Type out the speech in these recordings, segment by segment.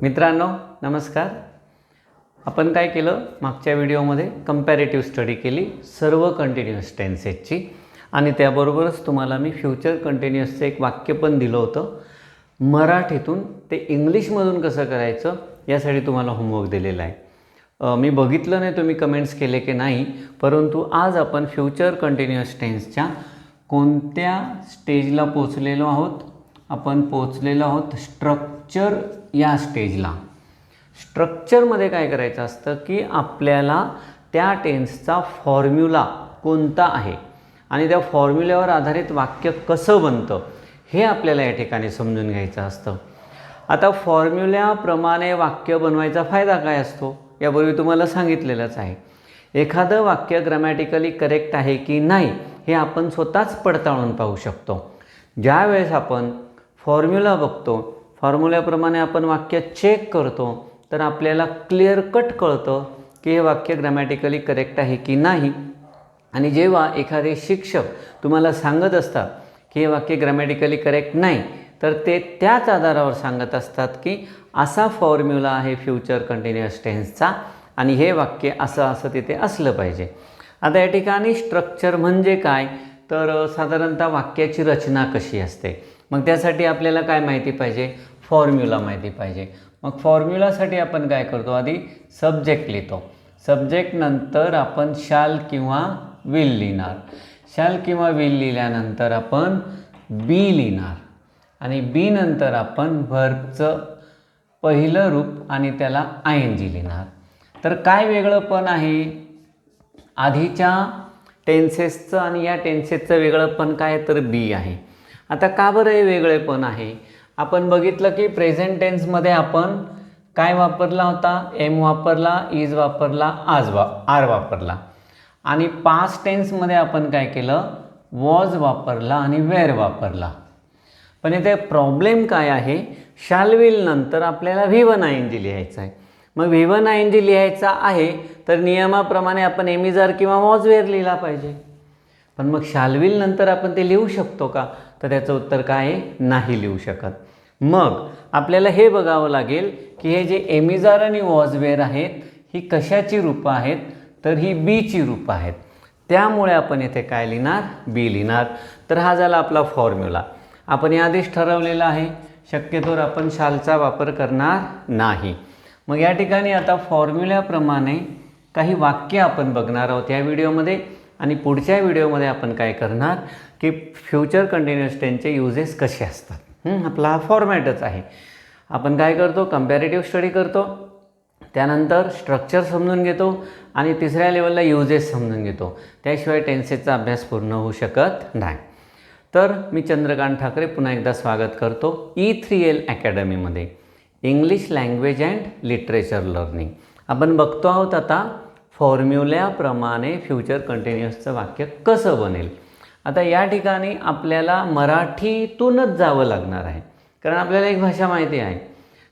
मित्रांनो नमस्कार. आपण काय केलं, मागच्या व्हिडिओमध्ये कंपॅरेटिव्ह स्टडी केली सर्व कंटिन्युअस टेन्सेसची आणि त्याबरोबरच तुम्हाला मी फ्युचर कंटिन्युअसचं एक वाक्य पण दिलं होतं. मराठीतून ते इंग्लिशमधून कसं करायचं यासाठी तुम्हाला होमवर्क दिलेला आहे. मी बघितलं नाही तुम्ही कमेंट्स केले की नाही, परंतु आज आपण फ्युचर कंटिन्युअस टेन्सच्या कोणत्या स्टेजला पोचलेलो आहोत. आपण पोचलेलो आहोत स्ट्रक्चर या स्टेजला. स्ट्रक्चरमध्ये काय करायचं असतं की आपल्याला त्या टेन्सचा फॉर्म्युला कोणता आहे आणि त्या फॉर्म्युल्यावर आधारित वाक्य कसं बनतं हे आपल्याला या ठिकाणी समजून घ्यायचं असतं. आता फॉर्म्युल्याप्रमाणे वाक्य बनवायचा फायदा काय असतो यापूर्वी तुम्हाला सांगितलेलंच आहे. एखादं वाक्य ग्रामॅटिकली करेक्ट आहे की नाही हे आपण स्वतःच पडताळून पाहू शकतो. ज्या वेळेस आपण फॉर्म्युला बघतो, फॉर्म्युल्याप्रमाणे आपण वाक्य चेक करतो, तर आपल्याला क्लिअर कट कळतं की हे वाक्य ग्रामॅटिकली करेक्ट आहे की नाही. आणि जेव्हा एखादे शिक्षक तुम्हाला सांगत असतात की हे वाक्य ग्रामॅटिकली करेक्ट नाही, तर ते त्याच आधारावर सांगत असतात की असा फॉर्म्युला आहे फ्युचर कंटिन्युअस टेन्सचा आणि हे वाक्य असं असं तिथे असलं पाहिजे. आता या ठिकाणी स्ट्रक्चर म्हणजे काय, तर साधारणतः वाक्याची रचना कशी असते. मग त्यासाठी आपल्याला काय माहिती पाहिजे, फॉर्म्युला माहिती पाहिजे. मग फॉर्म्युलासाठी आपण काय करतो, आधी सब्जेक्ट लिहितो. सब्जेक्ट नंतर आपण शॅल किंवा विल लिहिणार. शॅल किंवा विल लिहिल्यानंतर आपण बी लिहिणार आणि बी नंतर आपण व्हर्बचं पहिलं रूप आणि त्याला ING लिहिणार. तर काय वेगळं पण आहे आधीच्या टेन्सेसचं आणि या टेन्सेसचं वेगळं पण काय, तर बी आहे. आता का बरं हे वेगळे पण आहे, आपण बघितलं की प्रेझेंट टेन्समध्ये आपण काय वापरला होता, एम वापरला, इज वापरला, आर वापरला. आणि पास्ट टेन्समध्ये आपण काय केलं, वॉज वापरला आणि वेअर वापरला. पण इथे प्रॉब्लेम काय आहे, शॅल विल नंतर आपल्याला V1 ING लिहायचं आहे. मग V1 ING लिहायचा आहे तर नियमाप्रमाणे आपण एम इज आर किंवा वॉज वेअर लिहिला पाहिजे. पण मग शॅल विल नंतर आपण ते लिहू शकतो का, तर त्याचं उत्तर काय आहे, नाही लिहू शकत. मग आपल्याला हे बघावं लागेल की हे जे एम इज आर आणि वॉज वेअर आहेत ही कशाची रूपं आहेत, तर ही बीची रूपं आहेत. त्यामुळे आपण इथे काय लिहिणार, बी लिहिणार. तर हा झाला आपला फॉर्म्युला. आपण याआधीच ठरवलेला आहे, शक्यतोवर आपण शालचा वापर करणार नाही. मग या ठिकाणी आता फॉर्म्युल्याप्रमाणे काही वाक्य आपण बघणार आहोत या व्हिडिओमध्ये आणि पुढच्या व्हिडिओमध्ये आपण काय करणार की फ्युचर कंटिन्युअस टेन्सचे युजेस कसे असतात. आपला हा फॉर्मॅटच आहे. आपण काय करतो, कंपॅरेटिव्ह स्टडी करतो, त्यानंतर स्ट्रक्चर समजून घेतो आणि तिसऱ्या लेवलला युजेस समजून घेतो. त्याशिवाय टेन्सेसचा अभ्यास पूर्ण होऊ शकत नाही. तर मी चंद्रकांत ठाकरे पुन्हा एकदा स्वागत करतो E3L अकॅडमीमध्ये, English language and literature learning. आपण बघतो आहोत आता फॉर्म्युल्याप्रमाणे फ्युचर कंटिन्युअसचं वाक्य कसं बनेल. आता या ठिकाणी आपल्याला मराठीतूनच जावं लागणार आहे, कारण आपल्याला एक भाषा माहिती आहे.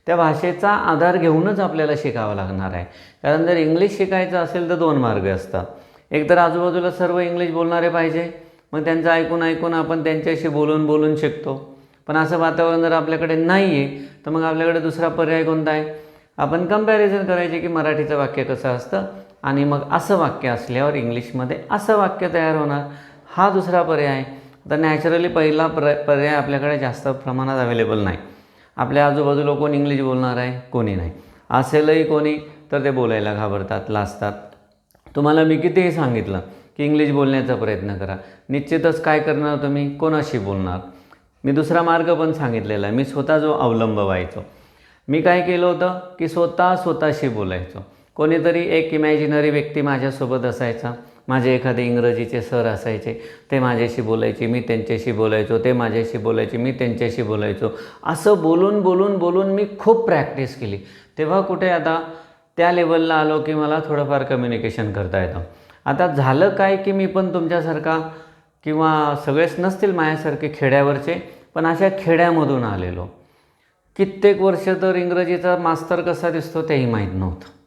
त्या भाषेचा आधार घेऊनच आपल्याला शिकावं लागणार आहे. कारण जर इंग्लिश शिकायचं असेल तर 2 मार्ग असतात. एक तर आजूबाजूला सर्व इंग्लिश बोलणारे पाहिजे, मग त्यांचं ऐकून ऐकून आपण त्यांच्याशी बोलून शिकतो. पण असं वातावरण जर आपल्याकडे नाही आहे तर मग आपल्याकडे दुसरा पर्याय कोणता आहे, आपण कंपॅरिझन करायचे की मराठीचं वाक्य कसं असतं आणि मग असं वाक्य असल्यावर इंग्लिशमध्ये असं वाक्य तयार होणार, हा दुसरा पर्याय आहे. तर नॅचरली पहिला पर्याय आपल्याकडे जास्त प्रमाणात अवेलेबल नाही. आपल्या आजूबाजूला कोण इंग्लिश बोलणार आहे, कोणी नाही. असेलही कोणी तर ते बोलायला घाबरतात, लाजतात. तुम्हाला मी कितीही सांगितलं की इंग्लिश बोलण्याचा प्रयत्न करा, निश्चितच काय करणार तुम्ही, कोणाशी बोलणार. मी दुसरा मार्ग पण सांगितलेला आहे, मी स्वतः जो अवलंब व्हायचो. मी काय केलं होतं की स्वतःशी बोलायचो. कोणीतरी एक इमॅजिनरी व्यक्ती माझ्यासोबत असायचा. माझे एखादे इंग्रजीचे सर असायचे, ते माझ्याशी बोलायचे, मी त्यांच्याशी बोलायचो, ते माझ्याशी बोलायचे, मी त्यांच्याशी बोलायचो. असं बोलून मी खूप प्रॅक्टिस केली. तेव्हा कुठे आता त्या लेवलला आलो की मला थोडंफार कम्युनिकेशन करता येतं. आता झालं काय की मी पण तुमच्यासारखा किंवा सगळेच नसतील माझ्यासारखे खेड्यावरचे, पण अशा खेड्यामधून आलेलो. कित्येक वर्ष तर इंग्रजीचा मास्तर कसा दिसतो तेही माहीत नव्हतं.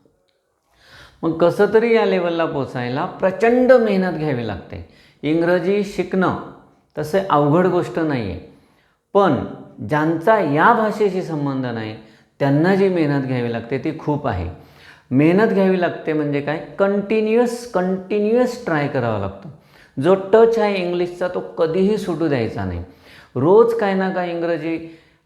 मग कसं तरी या लेवलला पोचायला प्रचंड मेहनत घ्यावी लागते. इंग्रजी शिकणं तसे अवघड गोष्ट नाही आहे, पण ज्यांचा या भाषेशी संबंध नाही त्यांना जी मेहनत घ्यावी लागते ती खूप आहे. मेहनत घ्यावी लागते म्हणजे काय, कंटिन्युअस ट्राय करावा लागतो. जो टच आहे इंग्लिशचा तो कधीही सुटू द्यायचा नाही. रोज काय ना काय इंग्रजी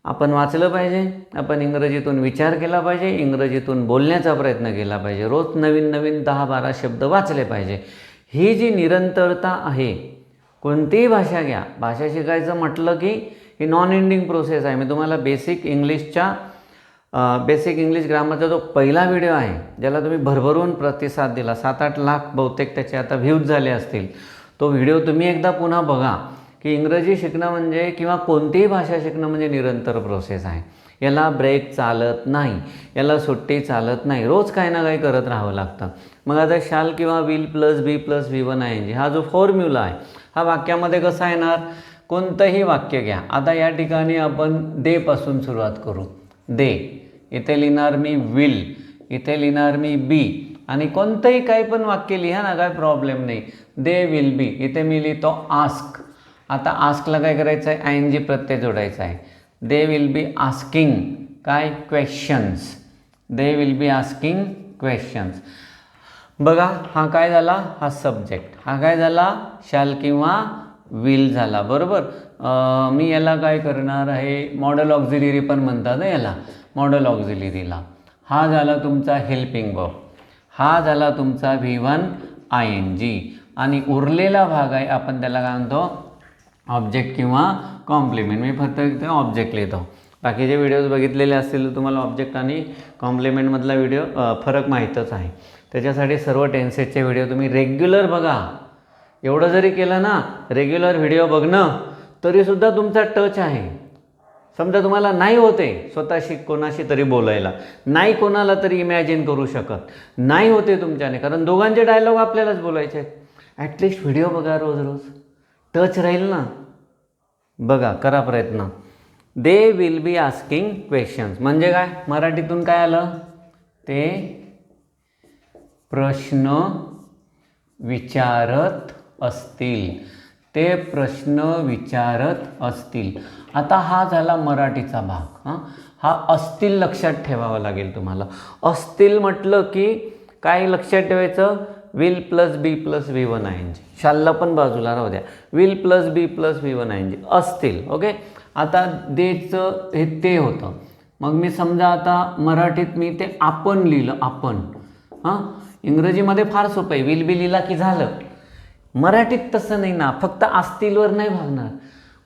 आपण वाचलं पाहिजे, आपण इंग्रजीतून विचार केला पाहिजे, इंग्रजीतून बोलण्याचा प्रयत्न केला पाहिजे, रोज नवीन नवीन 10-12 शब्द वाचले पाहिजे. ही जी निरंतरता आहे, कोणतीही भाषा घ्या, भाषा शिकायचं म्हटलं की ही नॉन एंडिंग प्रोसेस आहे. मी तुम्हाला बेसिक इंग्लिश ग्रामरचा जो पहिला व्हिडिओ आहे, ज्याला तुम्ही भरभरून प्रतिसाद दिला, 7-8 लाख बहुतेक त्याचे आता व्ह्यूज झाले असतील, तो व्हिडिओ तुम्ही एकदा पुन्हा बघा की इंग्रजी शिकणं म्हणजे किंवा कोणतीही भाषा शिकणं म्हणजे निरंतर प्रोसेस आहे. याला ब्रेक चालत नाही, याला सुट्टी चालत नाही, रोज काही ना काही करत राहावं लागतं. मग आता शाल किंवा will plus be plus V1 ING हा जो फॉर्म्युला आहे हा वाक्यामध्ये कसा येणार, कोणतंही वाक्य घ्या. आता या ठिकाणी आपण दे पासून सुरुवात करू. दे, इथे लिहिणार मी विल, इथे लिहिणार मी बी, आणि कोणतंही काही पण वाक्य लिहा ना, काय प्रॉब्लेम नाही. दे विल बी, इथे मी लिहितो आस्क. आता आस्कला काय करायचं आहे, ING प्रत्यय जोडायचा आहे. दे विल बी आस्किंग काय, questions. They will be asking questions. बघा हा काय झाला, हा सब्जेक्ट, हा काय झाला, शॅल किंवा विल झाला. बरोबर. मी याला काय करणार आहे, मॉडल ऑक्झिलरी पण म्हणतात ना याला, मॉडल ऑक्झिलरीला. हा झाला तुमचा हेल्पिंग वर्ब, हा झाला तुमचा V1 ING, आणि उरलेला भाग आहे आपण त्याला काय म्हणतो, ऑब्जेक्ट किंवा कॉम्प्लिमेंट. मी फक्त इथे ऑब्जेक्ट लिहितो. बाकीचे व्हिडिओज बघितलेले असतील तर तुम्हाला ऑब्जेक्ट आणि कॉम्प्लिमेंटमधला फरक माहीतच आहे. त्याच्यासाठी सर्व टेन्सेसचे व्हिडिओ तुम्ही रेग्युलर बघा. एवढं जरी केलं ना, रेग्युलर व्हिडिओ बघणं, तरीसुद्धा तुमचा टच आहे. समजा तुम्हाला नाही होते स्वतःशी कोणाशी तरी बोलायला, नाही कोणाला तरी इमॅजिन करू शकत, नाही होते तुमच्याने, कारण दोघांचे डायलॉग आपल्यालाच बोलायचे आहेत. ॲटलिस्ट व्हिडिओ बघा रोज रोज, टच राहील ना. बघा, करा प्रयत्न. They will be asking questions म्हणजे काय, मराठीतून काय आलं, ते प्रश्न विचारत असतील, ते प्रश्न विचारत असतील. आता हा झाला मराठीचा भाग. हा असतील लक्षात ठेवावा लागेल तुम्हाला. असतील म्हटलं की काय लक्षात ठेवायचं, will plus be plus V1 ING. शालला पण बाजूला राहू द्या, will plus be plus V1 ING असतील. ओके. आता देचं हे ते होतं. मग मी समजा आता मराठीत मी ते आपण लिहिलं, आपण. इंग्रजीमध्ये फार सोपं आहे, विल बी लिहिला की झालं. मराठीत तसं नाही ना, फक्त असतीलवर नाही भागणार.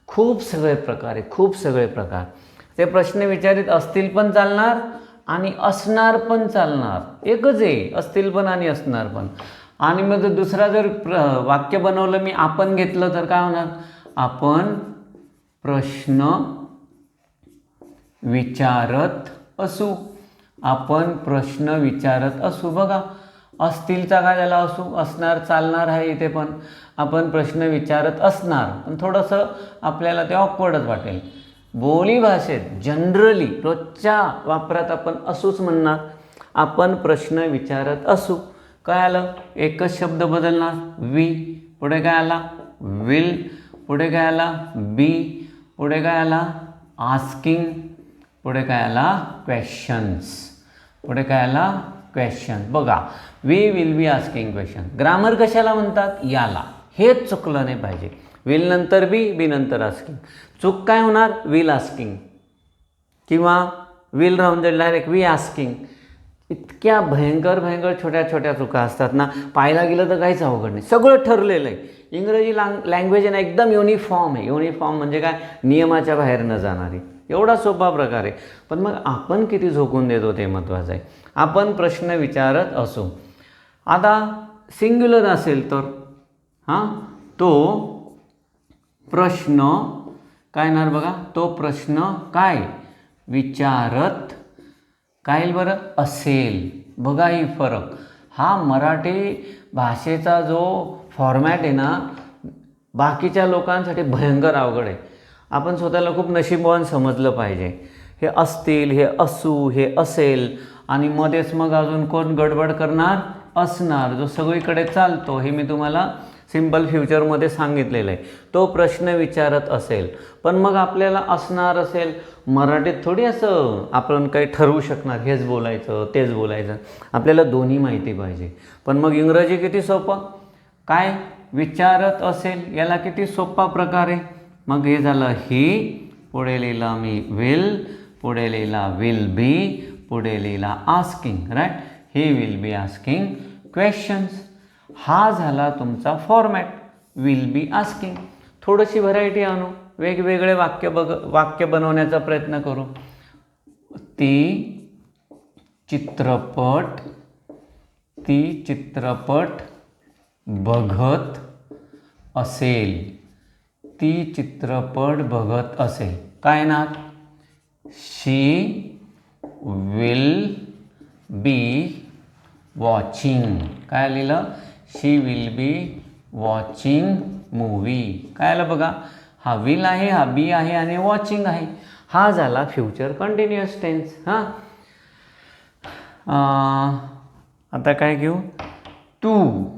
खूप सगळे प्रकार आहे, खूप सगळे प्रकार. ते प्रश्न विचारित असतील पण चालणार आणि असणार पण चालणार, एकच आहे, असतील पण आणि असणार पण. आणि मग दुसरा जर वाक्य बनवलं मी आपण घेतलं तर काय होणार, आपण प्रश्न विचारत असू, आपण प्रश्न विचारत असू. बघा, असतीलचा काय झाला, असू, असणार चालणार आहे इथे पण. आपण प्रश्न विचारत असणार, पण थोडंसं आपल्याला ते ऑकवर्डच वाटेल. बोलीभाषेत जनरली रोजच्या वापरात आपण असूच म्हणणार. आपण प्रश्न विचारत असू. काय आलं, एकच शब्द बदलणार, वी, पुढे काय आला विल, पुढे काय आला बी, पुढे काय आला आस्किंग, पुढे काय आला क्वेश्चन्स, पुढे काय आला क्वेश्चन. बघा, we will be asking question. Grammar कशाला म्हणतात, याला. हेच चुकलं नाही पाहिजे. विल नंतर बी, बी नंतर आस्किंग. चूक काय होणार, विल आस्किंग किंवा विल राहून जाईल डायरेक्ट वी आस्किंग. इतक्या भयंकर भयंकर छोट्या छोट्या चुका असतात ना, पाहायला गेलं तर काहीच अवघड नाही, सगळं ठरलेलं आहे. इंग्रजी लँग्वेज आहे ना एकदम युनिफॉर्म आहे. युनिफॉर्म म्हणजे काय, नियमाच्या बाहेर न जाणारी, एवढा सोपा प्रकार आहे. पण मग आपण किती झोकून देतो ते महत्त्वाचं आहे. आपण प्रश्न विचारत असू. आता सिंग्युलर असेल तर तो प्रश्न काय येणार बघा, तो प्रश्न काय विचारत काय बरं असेल. बघा ही फरक. हा मराठी भाषेचा जो फॉर्मॅट आहे ना, बाकीच्या लोकांसाठी भयंकर अवघड आहे. आपण स्वतःला खूप नशीबवान समजलं पाहिजे. हे असतील, हे असू, हे असेल, आणि मध्येच मग अजून कोण गडबड करणार, असणार, जो सगळीकडे चालतो. हे मी तुम्हाला सिम्पल फ्युचरमध्ये सांगितलेलं आहे, तो प्रश्न विचारत असेल, पण मग आपल्याला असणार असेल मराठीत थोडी असं आपण काही ठरवू शकणार हेच बोलायचं तेच बोलायचं, आपल्याला दोन्ही माहिती पाहिजे. पण मग इंग्रजी किती सोपं, काय विचारत असेल याला किती सोपा प्रकार आहे. मग हे झालं ही, पुढे लिहिला मी विल, पुढे लिहिला विल बी, पुढे लिहिला आस्किंग, राईट. ही विल बी आस्किंग क्वेश्चन्स. हा झाला तुमचा फॉर्मॅट, विल बी आस्किंग. थोडीशी व्हरायटी आणू, वेगवेगळे वाक्य बनवण्याचा प्रयत्न करू. ती चित्रपट बघत असेल, ती चित्रपट बघत असेल. काय ना, शी विल बी वॉचिंग. काय लिहिलं, शी विल बी वॉचिंग मूवी. काय आलं बघा, हा विल आहे, हा बी आहे आणि वॉचिंग आहे. हा झाला फ्युचर कंटिन्युअस टेन्स. हां, आता काय घेऊ, तू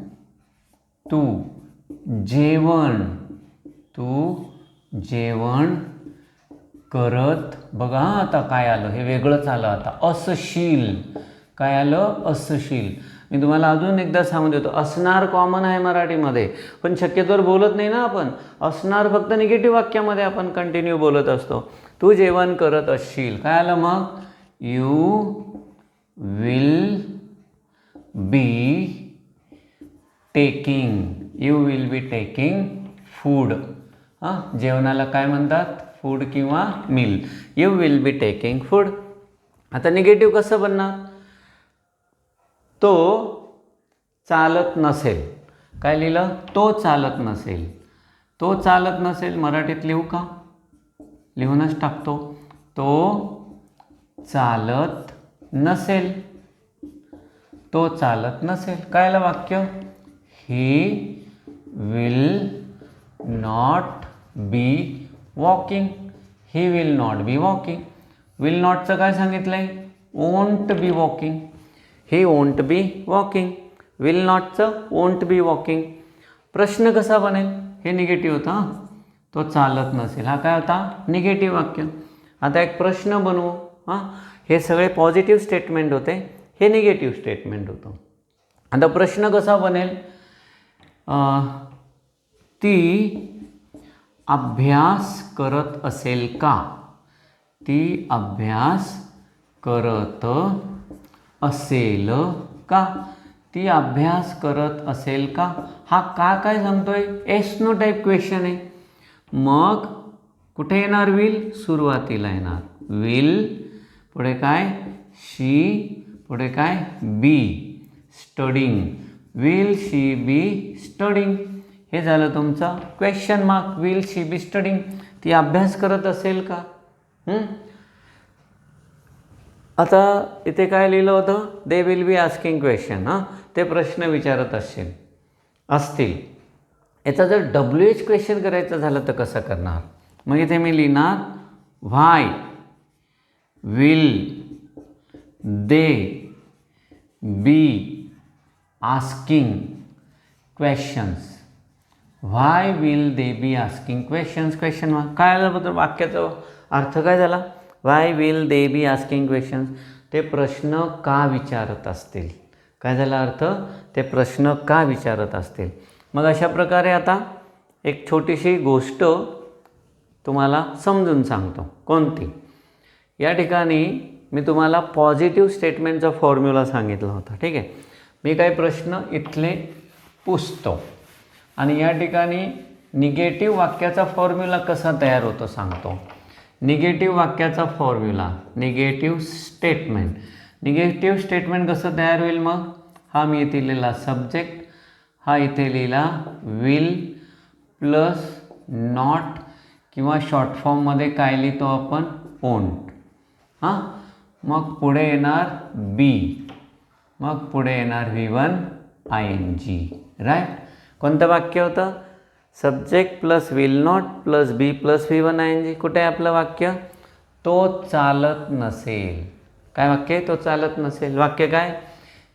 जेवण करत. बघा आता काय आलं, हे वेगळंच आलं आता, असशील. काय आलं, असशील. मी तुम्हाला अजून एकदा सांगून देतो, असणार कॉमन आहे मराठीमध्ये, पण शक्यतोवर बोलत नाही ना आपण. असणार फक्त निगेटिव्ह वाक्यामध्ये आपण कंटिन्यू बोलत असतो. तू जेवण करत असशील. काय आलं मग, you will be taking food. हां, जेवणाला काय म्हणतात, फूड किंवा meal. You will be taking food. आता निगेटिव्ह कसं बनणार, तो चालत नसेल. काय लिहिलं, तो चालत नसेल. तो चालत नसेल मराठीत लिहू का, लिहूनच टाकतो. तो चालत नसेल, तो चालत नसेल. काय आलं वाक्य, he will not be walking. He will not be walking. Will नॉटचं काय सांगितलं आहे, won't be walking. He won't be walking. Will नॉटचं वोंट बी वॉकिंग. प्रश्न कसा बनेल, हे निगेटिव्ह होता, तो चालत नसेल. हा काय होता, निगेटिव्ह वाक्य. आता एक प्रश्न बनवू. हां, हे सगळे पॉझिटिव्ह स्टेटमेंट होते, हे निगेटिव्ह स्टेटमेंट होतं. आता प्रश्न कसा बनेल, ती अभ्यास करत असेल का. ती अभ्यास करत असेल का. ती अभ्यास करत असेल का. हा का काय सांगतोय, एस नो टाईप क्वेश्चन आहे. मग कुठे येणार, विल सुरुवातीला येणार. विल पुढे काय, शी पुढे काय, be studying. Will she be studying. हे झालं तुमचं question mark. Will she be studying. ती अभ्यास करत असेल का. आता इथे काय लिहिलं होतं, they will be asking question. हां, ते प्रश्न विचारत असतील. याचा जर WH क्वेश्चन करायचं झालं तर कसं करणार, मग इथे मी लिहिणार, why will they be asking questions. Why will they be asking questions. Question mark. काय आल्याबद्दल वाक्याचा अर्थ काय झाला, why will they be asking questions. ते प्रश्न का विचारत असतील. काय झाला अर्थ, ते प्रश्न का विचारत असतील. मग अशा प्रकारे आता एक छोटीशी गोष्ट तुम्हाला समजून सांगतो. कोणती, या ठिकाणी मी तुम्हाला पॉझिटिव्ह स्टेटमेंटचा फॉर्म्युला सांगितला होता. ठीक आहे, मी काही प्रश्न इथले पुसतो आणि या ठिकाणी निगेटिव्ह वाक्याचा फॉर्म्युला कसा तयार होतो सांगतो. निगेटिव्ह वाक्याचा फॉर्म्युला, निगेटिव्ह स्टेटमेंट कसं तयार होईल. मग हा मी इथे लिहिला सब्जेक्ट, हा इथे लिहिला विल प्लस नॉट किंवा शॉर्ट फॉर्ममध्ये काय लिहितो आपण, वोंट. हां, मग पुढे येणार बी, मग पुढे येणार V1 ING. राईट. कोणतं वाक्य होतं, subject plus will not plus be plus V1 ING. कुठे आहे आपलं वाक्य, तो चालत नसेल. काय वाक्य आहे, तो चालत नसेल. वाक्य काय,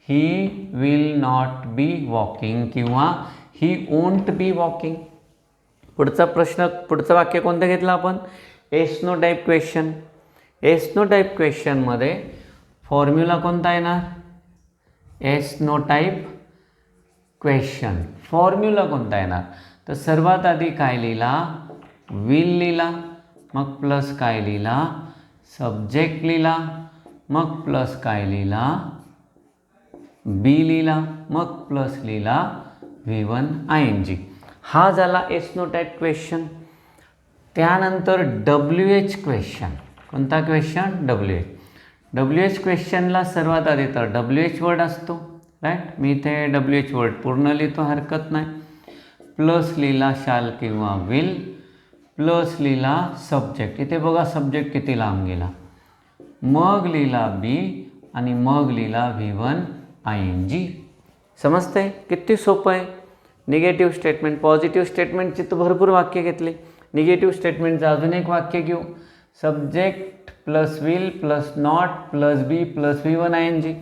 ही विल नॉट बी वॉकिंग किंवा ही वोंट बी वॉकिंग. पुढचा प्रश्न, पुढचं वाक्य कोणतं घेतलं आपण? Yes no type question. Yes no type क्वेश्चनमध्ये फॉर्म्युला कोणता येणार? Yes no type question formula कोणता येणार? तर सर्वात आधी काय लिहिला? विल लिहिला, मग प्लस काय लिहिला? सब्जेक्ट लिहिला, मग प्लस काय लिहिला? बी लिहिला, मग प्लस लिहिला V1 ING. हा झाला एस नो टाईप क्वेश्चन. त्यानंतर WH क्वेश्चन. कोणता क्वेश्चन? WH क्वेश्चनला सर्वात आधी तर WH वर्ड असतो, राईट. मी इथे WH वर्ड पूर्ण लिहितो, हरकत नाही. प्लस लिहिला शाल किंवा विल, प्लस लिहिला सब्जेक्ट. इथे बघा सब्जेक्ट किती लांब गेला. मग लिहिला बी आणि मग लिहिला V1 ING. समजतंय? किती सोपं आहे. निगेटिव्ह स्टेटमेंट, पॉझिटिव्ह स्टेटमेंटची तर भरपूर वाक्य घेतली. निगेटिव्ह स्टेटमेंटचं अजून एक वाक्य घेऊ. Subject plus will plus not plus be plus V1 ING.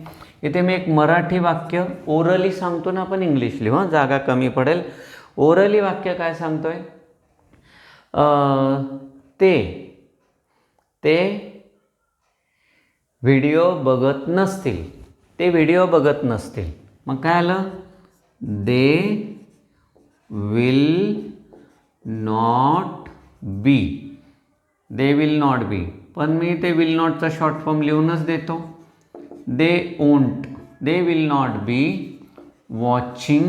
इथे मी एक मराठी वाक्य ओरली सांगतो ना, आपण इंग्लिश लिहू, जागा कमी पडेल. ओरली वाक्य काय सांगतोय? ते व्हिडिओ बघत नसतील. ते व्हिडिओ बघत नसतील. मग काय आलं? They will not be. They will not be. पण मी ते विल नॉटचा शॉर्ट फॉर्म लिहूनच देतो. They won't. They will not be watching.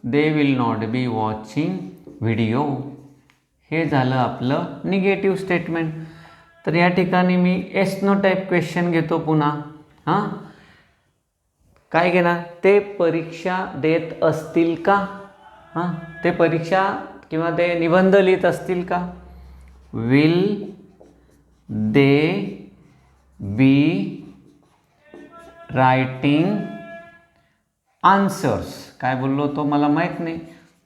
They will not be watching video. हे झालं आपलं निगेटिव्ह स्टेटमेंट. तर या ठिकाणी मी एस नो टाईप क्वेश्चन घेतो पुन्हा. हां, काय घेणार? ते परीक्षा देत असतील का? हां, ते परीक्षा किंवा ते निबंध लिहित असतील का? Will they B writing answers. काय बोललो तो मला माहीत नाही,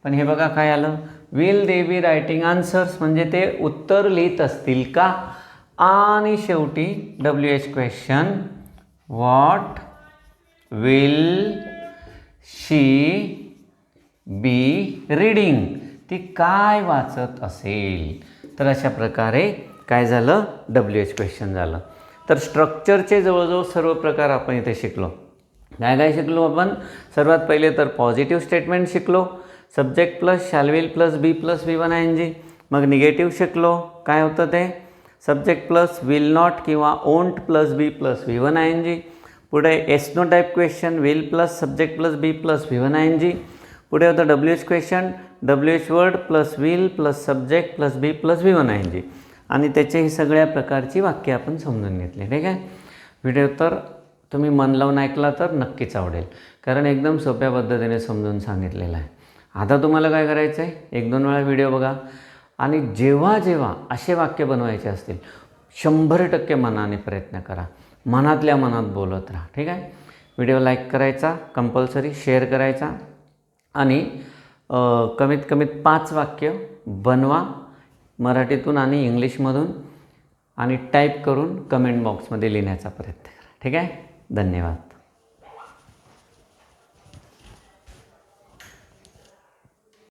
पण हे बघा काय आलं? Will they B writing answers, म्हणजे ते उत्तर लिहित असतील का? आणि शेवटी WH question, what will she be reading. ती काय वाचत असेल? तर अशा प्रकारे काय झालं? WH क्वेश्चन झालं. तर स्ट्रक्चरचे जवळजवळ सर्व प्रकार आपण इथे शिकलो. काय काय शिकलो आपण? सर्वात पहिले तर पॉझिटिव्ह स्टेटमेंट शिकलो. Subject plus shall will plus be plus V1 ING. मग निगेटिव्ह शिकलो. काय होतं ते? सब्जेक्ट प्लस विल नॉट किंवा won't plus be plus V1 ING. पुढे yes no type question, will plus subject plus be plus V1 ING. पुढे होतं WH question, WH word plus will plus subject plus be plus V1 ING. आणि त्याच्याही सगळ्या प्रकारची वाक्य आपण समजून घेतली. ठीक आहे. व्हिडिओ तर तुम्ही मन लावून ऐकला तर नक्कीच आवडेल, कारण एकदम सोप्या पद्धतीने समजून सांगितलेलं आहे. आता तुम्हाला काय करायचं आहे? 1-2 वेळा व्हिडिओ बघा आणि जेव्हा जेव्हा असे वाक्य बनवायचे असतील 100% मनाने प्रयत्न करा. मनातल्या मनात बोलत राहा. ठीक आहे. व्हिडिओ लाईक करायचा, कंपल्सरी शेअर करायचा आणि कमीत कमीत 5 वाक्य बनवा मराठीतून आणि इंग्लिशमधून आणि टाईप करून कमेंट बॉक्समध्ये लिहिण्याचा प्रयत्न करा. ठीक आहे. धन्यवाद.